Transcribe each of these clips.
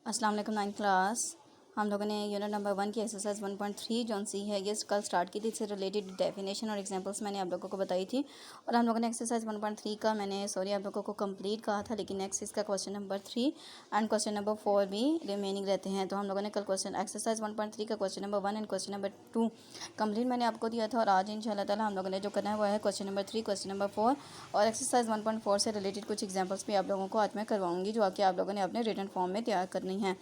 अस्सलाम वालेकुम 9th class. हम लोगों ने यूनिट नंबर 1 की एक्सरसाइज 1.3 जौन सी है ये कल स्टार्ट की थी। इससे रिलेटेड डेफिनेशन और एग्जांपल्स मैंने आप लोगों को बताई थी और हम लोगों ने एक्सरसाइज 1.3 का आप लोगों को कंप्लीट कहा था, लेकिन नेक्स्ट इसका question number 3 and question number 4 भी रिमेनिंग रहते हैं। तो हम लोगों ने कल एक्सरसाइज 1.3 का question number 1 and question number 2 complete मैंने आपको दिया था और आज इंशाल्लाह ताला हम लोगों ने जो करना है वो है क्वेश्चन नंबर 3, क्वेश्चन नंबर 4 और एक्सरसाइज 1.4 से रिलेटेड कुछ एग्जाम्पल्स भी आप लोगों को आज मैं करवाऊँगी जो आके आप लोगों ने अपने रिटन फॉर्म में तैयार करनी है।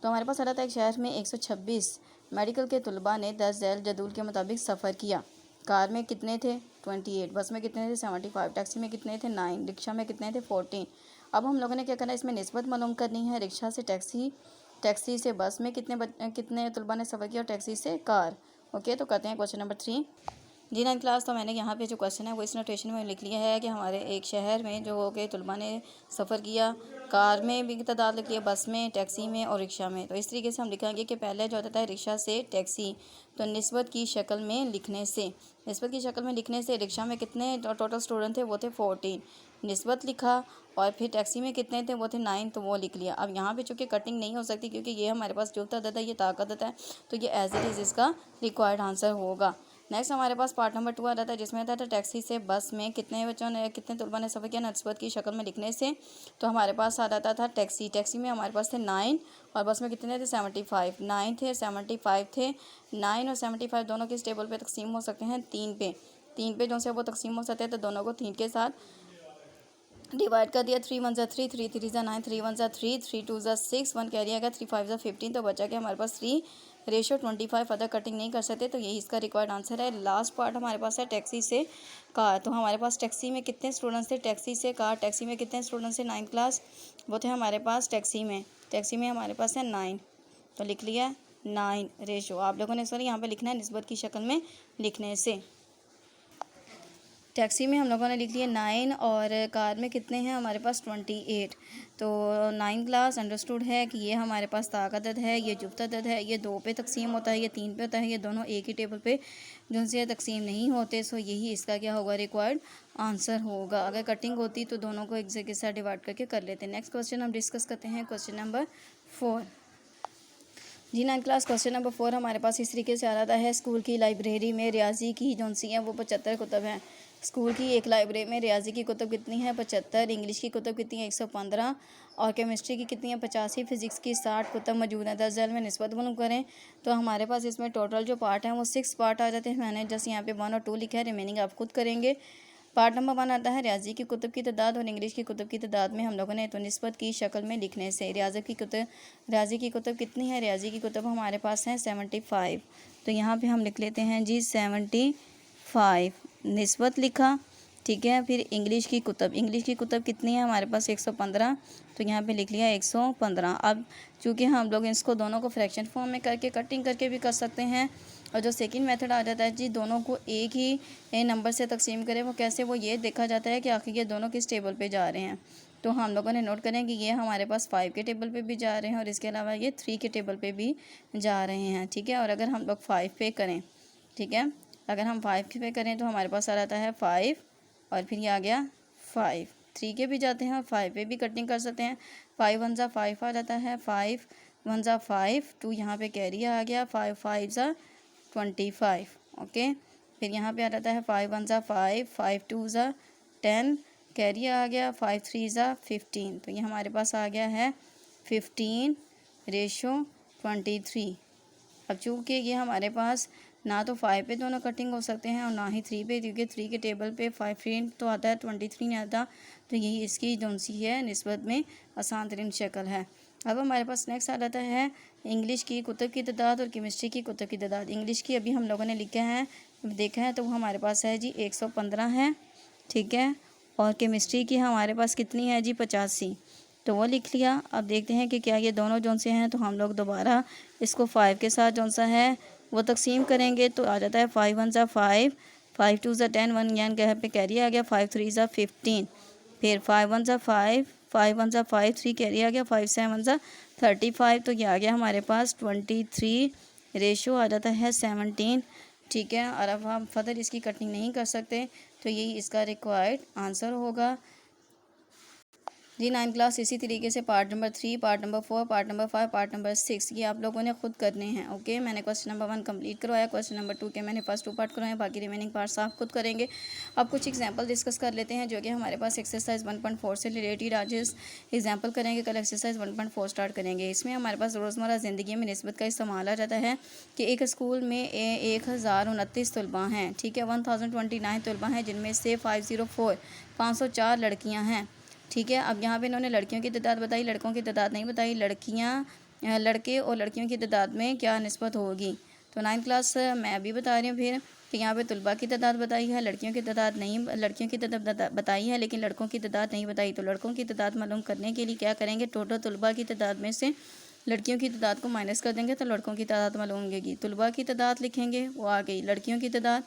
तो हमारे पास आ रहा था एक शहर में 126 मेडिकल के तलबा ने 10 झैल जदूल के मुताबिक सफ़र किया। कार में कितने थे 28, बस में कितने थे 75, टैक्सी में कितने थे 9, रिक्शा में कितने थे 14। अब हम लोगों ने क्या करना है, इसमें निस्बत मालूम करनी है। रिक्शा से टैक्सी, टैक्सी से बस में कितने तलबा ने सफ़र किया और टैक्सी से कार। ओके, तो करते हैं क्वेश्चन नंबर 3। जी 9th क्लास। तो मैंने यहाँ पे जो क्वेश्चन है वो इस नोटेशन में लिख लिया है कि हमारे एक शहर में जो हो गए तलबा ने सफ़र किया, कार में भी तादाद लिख लिया, बस में, टैक्सी में और रिक्शा में। तो इस तरीके से हम लिखेंगे कि पहले जो होता है रिक्शा से टैक्सी, तो निस्बत की शक्ल में लिखने से, निस्बत की शक्ल में लिखने से रिक्शा में कितने टोटल स्टूडेंट थे वो थे 14, निस्बत लिखा और फिर टैक्सी में कितने थे वो थे 9, तो वो लिख लिया। अब यहाँ पे चूँकि कटिंग नहीं हो सकती क्योंकि ये हमारे पास जो तादाद है ये ताकत है, तो ये एज इट इज़ इसका रिक्वायर्ड आंसर होगा। नेक्स्ट हमारे पास पार्ट नंबर 2 आ रहा था जिसमें था टैक्सी से बस में कितने बच्चों ने, कितने तलबा ने सफ़र किया निस्बत की शक्ल में लिखने से। तो हमारे पास आ रहा था टैक्सी, टैक्सी में हमारे पास थे 9 और बस में कितने थे 75, 9 थे 75 थे। 9 और 75 दोनों किस टेबल पे तकसीम हो सकते हैं 3 पे, 3 पे जो से वो तकसीम हो सकते हैं, तो दोनों को 3 के साथ डिवाइड कर दिया। 3 1 3, 3 3 9, 3 1 3, 3 2 6, 1 कैरी आएगा, 3 5 15, तो बचा के हमारे पास 3 रेशो 25। अदर कटिंग नहीं कर सकते, तो यही इसका रिक्वायर्ड आंसर है। लास्ट पार्ट हमारे पास है टैक्सी से कार। तो हमारे पास टैक्सी में कितने स्टूडेंट्स थे, टैक्सी से कार, टैक्सी में कितने स्टूडेंट्स थे 9th क्लास, वो थे हमारे पास टैक्सी में हमारे पास है 9, तो लिख लिया 9 रेशो। आप लोगों ने सॉरी यहाँ पे लिखना है निस्बत की शक्ल में लिखने से। टैक्सी में हम लोगों ने लिख लिया 9 और कार में कितने हैं हमारे पास 28। तो 9th क्लास अंडरस्टूड है कि ये हमारे पास ताकत है, ये जुफ्त अदद है, ये 2 पे तकसीम होता है, ये 3 पे होता है, ये दोनों एक ही टेबल पे जो से तकसीम नहीं होते। सो यही इसका क्या होगा रिक्वायर्ड आंसर होगा। अगर कटिंग होती तो दोनों को एक जगह के साथ डिवाइड करके कर लेते। नेक्स्ट क्वेश्चन हम डिस्कस करते हैं क्वेश्चन नंबर 4। जी 9th क्लास। क्वेश्चन नंबर 4 हमारे पास इस तरीके से आ रहा है, स्कूल की लाइब्रेरी में रियाजी की जो सी हैं वो 75 कुतब हैं। स्कूल की एक लाइब्रेरी में रियाजी की कुतब कितनी है 75, इंग्लिश की कुतब कितनी है 115 और केमिस्ट्री की कितनी है 85, फिजिक्स की 60 कुतब मौजूद है। 10 झैल में निस्बत मालूम करें। तो हमारे पास इसमें टोटल जो पार्ट हैं वो 6 पार्ट आ जाते हैं। मैंने जस्ट यहाँ पे 1 और 2 लिखा है, रिमेनिंग आप खुद करेंगे। पार्ट नंबर 1 आता है रियाजी की कुतब की तादाद और इंग्लिश की कुतब की तादाद में हम लोगों ने तो निस्बत की शक्ल में लिखने से। रियाजी की कुतब कितनी है, रियाजी की कुतब हमारे पास हैं 75, तो यहाँ पे हम लिख लेते हैं जी 75, निस्बत लिखा, ठीक है। फिर इंग्लिश की कुतब कितनी है हमारे पास 115, तो यहाँ पे लिख लिया 115। अब चूँकि हम लोग इसको दोनों को फ्रैक्शन फॉर्म में करके कटिंग करके भी कर सकते हैं, और जो सेकंड मेथड आ जाता है जी दोनों को एक ही नंबर से तकसीम करें, वो कैसे, वो ये देखा जाता है कि आखिर ये दोनों किस टेबल पे जा रहे हैं। तो हम लोगों ने नोट करें कि ये हमारे पास 5 के टेबल पे भी जा रहे हैं और इसके अलावा ये 3 के टेबल पे भी जा रहे हैं, ठीक है। और अगर हम लोग 5 पे करें, ठीक है, अगर हम 5 पे करें तो हमारे पास आ जाता है 5 और फिर ये आ गया 5, 3 के भी जाते हैं और 5 पे भी कटिंग कर सकते हैं। 5 1 5 आ जाता है, 5 1 5, 2 यहाँ पे कैरी आ गया, 5 5 25, ओके। फिर यहाँ पे आ जाता है 5 1 5, 5 2 10, कैरी आ गया, 5 3 15, तो ये हमारे पास आ गया है 15 रेशो 23। अब चूँकि ये हमारे पास ना तो 5 पे दोनों कटिंग हो सकते हैं और ना ही 3 पे, क्योंकि 3 के टेबल पे 5 तो आता है 23 नहीं आता, तो यही इसकी जो सी है निस्बत में आसान तरीन शक्ल है। अब हमारे पास नेक्स्ट आ जाता है इंग्लिश की कुतब की तादाद और केमिस्ट्री की कुतब की तादाद। इंग्लिश की अभी हम लोगों ने लिखा है, देखा है, तो वो हमारे पास है जी 115 है, ठीक है। और केमिस्ट्री की हमारे पास कितनी है जी 85, तो वो लिख लिया। अब देखते हैं कि क्या ये दोनों जौन से हैं, तो हम लोग दोबारा इसको 5 के साथ जौन सा है वो तकसीम करेंगे, तो आ जाता है 5 1 5, 5 2 10, 1 यान कह पे कैरी आ गया, 5 3 15, फिर 5 1 5, 5 1 5, 3 कैरी आ गया, 5 7 35, तो ये आ गया हमारे पास 23 रेशो आ जाता है 17, ठीक है। और अब हम फर्दर इसकी कटिंग नहीं कर सकते, तो यही इसका रिक्वायर्ड आंसर होगा। जी 9 क्लास इसी तरीके से part number 3, part number 4, part number 5, part number 6 ये आप लोगों ने खुद करने हैं। ओके, मैंने क्वेश्चन नंबर 1 कंप्लीट करवाया, क्वेश्चन नंबर 2 के मैंने फर्स्ट 2 पार्ट करवाए, बाकी रिमेनिंग पार्ट्स आप खुद करेंगे। अब कुछ एग्जांपल डिस्कस कर लेते हैं जो कि हमारे पास एक्सरसाइज 1.4 से रिलेटेड आज एग्जाम्पल करेंगे। कल एक्सरसाइज 1.4 स्टार्ट करेंगे। इसमें हमारे पास रोज़मर्रा ज़िंदगी में निस्बत का इस्तेमाल आ जाता है कि एक स्कूल में 1029 तलबा हैं, ठीक है, 1029 तलबा हैं, जिनमें से 504 लड़कियाँ हैं, ठीक है। अब यहाँ पे इन्होंने लड़कियों की तादाद बताई, लड़कों की तादाद नहीं बताई। लड़के और लड़कियों की तादाद में क्या निस्बत होगी। तो 9 क्लास मैं अभी बता रही हूँ फिर कि यहाँ पे तलबा की तादाद बताई है, लड़कियों की तादाद नहीं, लड़कियों की तादाद बताई है लेकिन लड़कों की तादाद नहीं बताई। तो लड़कों की तादाद मालूम करने के लिए क्या करेंगे, टोटल तलबा की तादाद में से लड़कियों की तादाद को माइनस कर देंगे तो लड़कों की तादाद मालूम होगी। तलबा की तादाद लिखेंगे, वो आ गई। लड़कियों की तादाद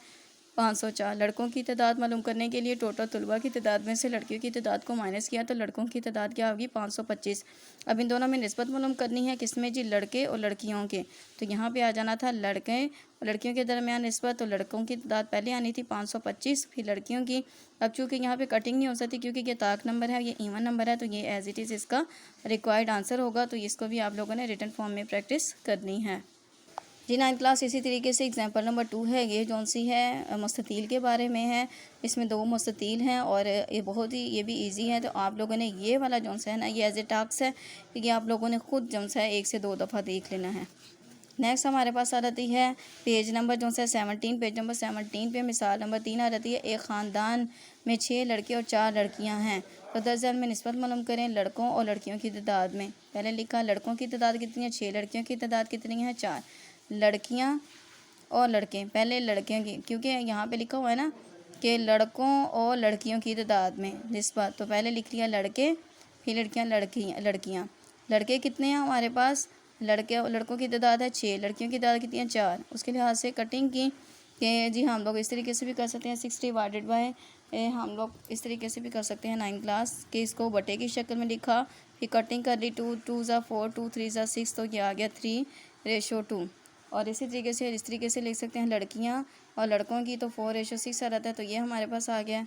504, लड़कों की तादाद मालूम करने के लिए टोटल तलबा की तादाद में से लड़कियों की तादाद को माइनस किया तो लड़कों की तादाद क्या होगी, 525। अब इन दोनों में निस्बत मालूम करनी है, किसमें जी, लड़के और लड़कियों के। तो यहाँ पे आ जाना था लड़के और लड़कियों के दरमियान निस्बत। तो लड़कों की तादाद पहले आनी थी 525, फिर लड़कियों की। अब चूँकि यहाँ पे कटिंग नहीं हो सकती क्योंकि ये ताक नंबर है, ये इवन नंबर है, तो ये एज इट इज़ इसका रिक्वायर्ड आंसर होगा। तो इसको भी आप लोगों ने रिटन फॉर्म में प्रैक्टिस करनी है। जी 9 क्लास इसी तरीके से एग्जांपल नंबर 2 है, ये जौन सी है मुस्ततील के बारे में है। इसमें 2 मुस्ततील हैं और ये बहुत ही ये भी इजी है। तो आप लोगों ने ये वाला जौन सा है ना, ये एज ए टास्क है कि आप लोगों ने खुद जौन सा है 1 से 2 दफ़ा देख लेना है। नेक्स्ट हमारे पास आ जाती है पेज नंबर जौन सा है 17। पेज नंबर 17 पे मिसाल नंबर 3 आ जाती है। एक ख़ानदान में 6 लड़के और 4 लड़कियां हैं, तो दर्जन में निस्बत मालूम करें लड़कों और लड़कियों की तादाद में। पहले लिखा लड़कों की तादाद कितनी है, 6, लड़कियों की तादाद कितनी है, 4। लड़कियां और लड़के, पहले लड़कियों की, क्योंकि यहाँ पे लिखा हुआ है ना कि लड़कों और लड़कियों की तादाद में निस्बत, तो पहले लिख लिया लड़के, फिर लड़कियाँ। लड़के कितने हैं हमारे पास, लड़कों की तादाद है 6, लड़कियों की तादाद कितनी है, 4। उसके लिहाज से कटिंग की कि जी हम लोग इस तरीके से भी कर सकते हैं 6 डिवाइडेड बाय, हम लोग इस तरीके से भी कर सकते हैं 9 क्लास के, इसको बटे की शक्ल में लिखा, फिर कटिंग कर ली, 2 2 ज़ा 4, 2 3 ज़ा 6, तो ये आ गया 3:2। और इसी तरीके से इस तरीके से लिख सकते हैं लड़कियां और लड़कों की, तो 4:6 आ जाता है। तो ये हमारे पास आ गया।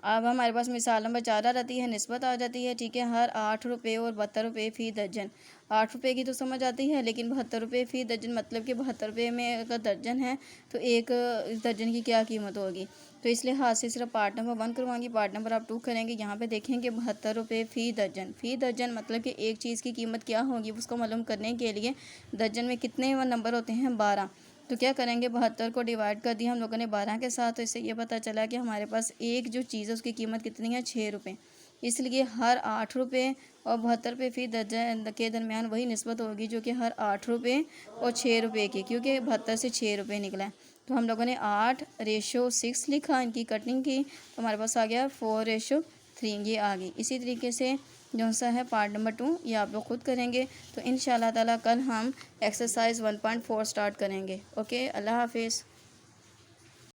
अब हमारे पास मिसाल नंबर 4 आ जाती है, निस्बत आ जाती है, ठीक है। हर 8 रुपये और 72 रुपये फ़ी दर्जन। 8 रुपये की तो समझ आती है, लेकिन 72 रुपये फ़ी दर्जन मतलब कि 72 रुपये में अगर दर्जन है तो एक दर्जन की क्या कीमत होगी। तो इस लिहाज से सिर्फ पार्ट नंबर 1 करवाएंगे, पार्ट नंबर आप 2 करेंगे। यहाँ पे देखेंगे 72 रुपये फ़ी दर्जन। फ़ी दर्जन मतलब कि एक चीज़ की कीमत क्या होगी उसको मालूम करने के लिए दर्जन में कितने नंबर होते हैं, 12। तो क्या करेंगे, 72 को डिवाइड कर दिया हम लोगों ने 12 के साथ। तो इससे ये पता चला कि हमारे पास एक जो चीज़ है उसकी कीमत कितनी है, 6 रुपये। इसलिए हर 8 रुपये और 72 रुपये फ़ी दर्जन के दरमियान वही निस्बत होगी जो कि हर 8 रुपये और 6 रुपये की, क्योंकि 72 से 6 रुपये निकला है। तो हम लोगों ने 8:6 लिखा, इनकी कटिंग की, तो हमारे पास आ गया 4:3, ये आ गई। इसी तरीके से जो सा है पार्ट नंबर 2 ये आप लोग खुद करेंगे। तो इंशाल्लाह ताला कल हम एक्सरसाइज 1.4 स्टार्ट करेंगे। ओके, अल्लाह हाफिज़।